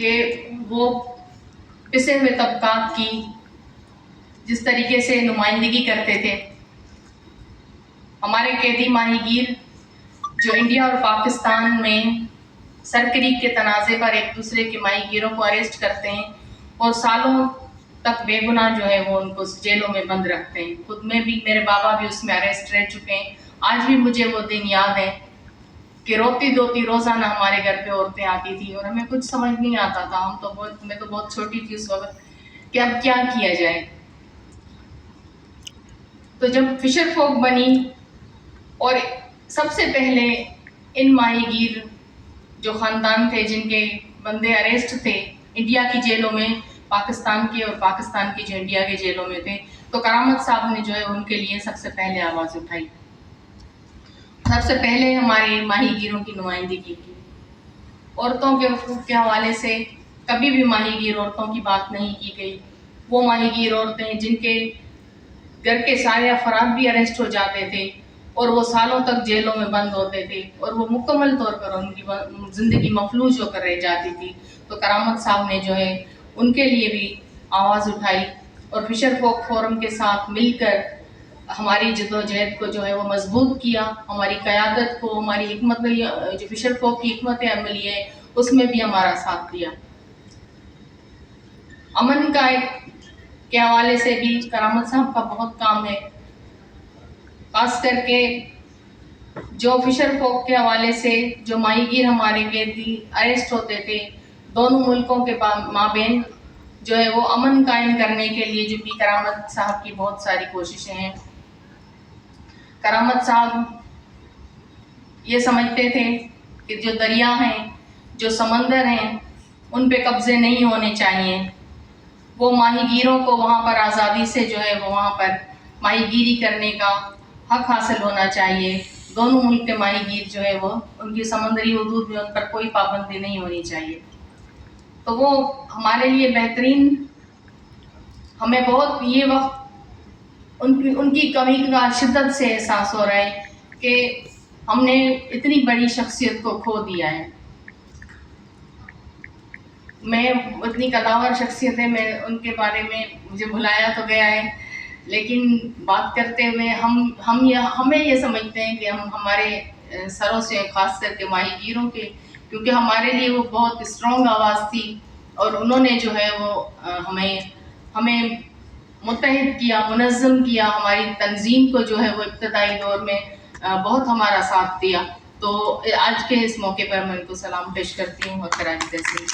کہ وہ پسے ہوئے طبقات کی جس طریقے سے نمائندگی کرتے تھے. ہمارے قیدی ماہی گیر جو انڈیا اور پاکستان میں سرکریک کے تنازع پر ایک دوسرے کے ماہی گیروں کو اریسٹ کرتے ہیں اور سالوں تک بے گناہ جو ہے وہ ان کو جیلوں میں بند رکھتے ہیں. خود میں بھی میرے بابا بھی اس میں اریسٹ رہ چکے ہیں. آج بھی مجھے وہ دن یاد ہے کہ روتی دھوتی روزانہ ہمارے گھر پہ عورتیں آتی تھیں اور ہمیں کچھ سمجھ نہیں آتا تھا. میں تو بہت چھوٹی تھی اس وقت کہ اب کیا کیا جائے. تو جب فشر فوک بنی اور سب سے پہلے ان ماہی گیر جو خاندان تھے جن کے بندے اریسٹ تھے انڈیا کی جیلوں میں، پاکستان کے اور پاکستان کی جو انڈیا کے جیلوں میں تھے، تو کرامت صاحب نے جو ہے ان کے لیے سب سے پہلے آواز اٹھائی. سب سے پہلے ہمارے ماہی گیروں کی نمائندگی کی. عورتوں کے حقوق کے حوالے سے کبھی بھی ماہی گیر عورتوں کی بات نہیں کی گئی. وہ ماہی گیر عورتیں جن کے گھر کے سارے افراد بھی اریسٹ ہو جاتے تھے اور وہ سالوں تک جیلوں میں بند ہوتے تھے اور وہ مکمل طور پر ان کی زندگی مفلوج ہو کر رہ جاتی تھی، تو کرامت صاحب نے جو ہے ان کے لیے بھی آواز اٹھائی اور فشر فوک فورم کے ساتھ مل کر ہماری جدوجہد کو جو ہے وہ مضبوط کیا. ہماری قیادت کو، ہماری حکمت جو فشر فوک کی حکمت عملی ہے اس میں بھی ہمارا ساتھ دیا. امن کا کے حوالے سے بھی کرامت صاحب کا بہت کام ہے، خاص کر کے جو فشر فوک کے حوالے سے جو ماہی گیر ہمارے قیدی اریسٹ ہوتے تھے، دونوں ملکوں کے مابین جو ہے وہ امن قائم کرنے کے لیے جو بھی کرامت صاحب کی بہت ساری کوششیں ہیں. کرامت صاحب یہ سمجھتے تھے کہ جو دریا ہیں، جو سمندر ہیں، ان پہ قبضے نہیں ہونے چاہیے. وہ ماہی گیروں کو وہاں پر آزادی سے جو ہے وہ وہاں پر ماہی گیری کرنے کا حق حاصل ہونا چاہیے. دونوں ملک کے ماہی گیر جو ہے وہ ان کی سمندری حدود میں ان پر کوئی پابندی نہیں ہونی چاہیے. تو وہ ہمارے لیے بہترین، ہمیں بہت یہ وقت ان کی کمی کا شدت سے احساس ہو رہا ہے کہ ہم نے اتنی بڑی شخصیت کو کھو دیا ہے. میں اتنی قداور شخصیت ہے، میں ان کے بارے میں مجھے بھلایا تو گیا ہے، لیکن بات کرتے ہوئے ہمیں یہ سمجھتے ہیں کہ ہم ہمارے سروں سے، خاص کر کے ماہی گیروں کے، کیونکہ ہمارے لیے وہ بہت اسٹرانگ آواز تھی اور انہوں نے جو ہے وہ ہمیں متحد کیا، منظم کیا. ہماری تنظیم کو جو ہے وہ ابتدائی دور میں بہت ہمارا ساتھ دیا. تو آج کے اس موقع پر میں ان کو سلام پیش کرتی ہوں اور خراج تحسین.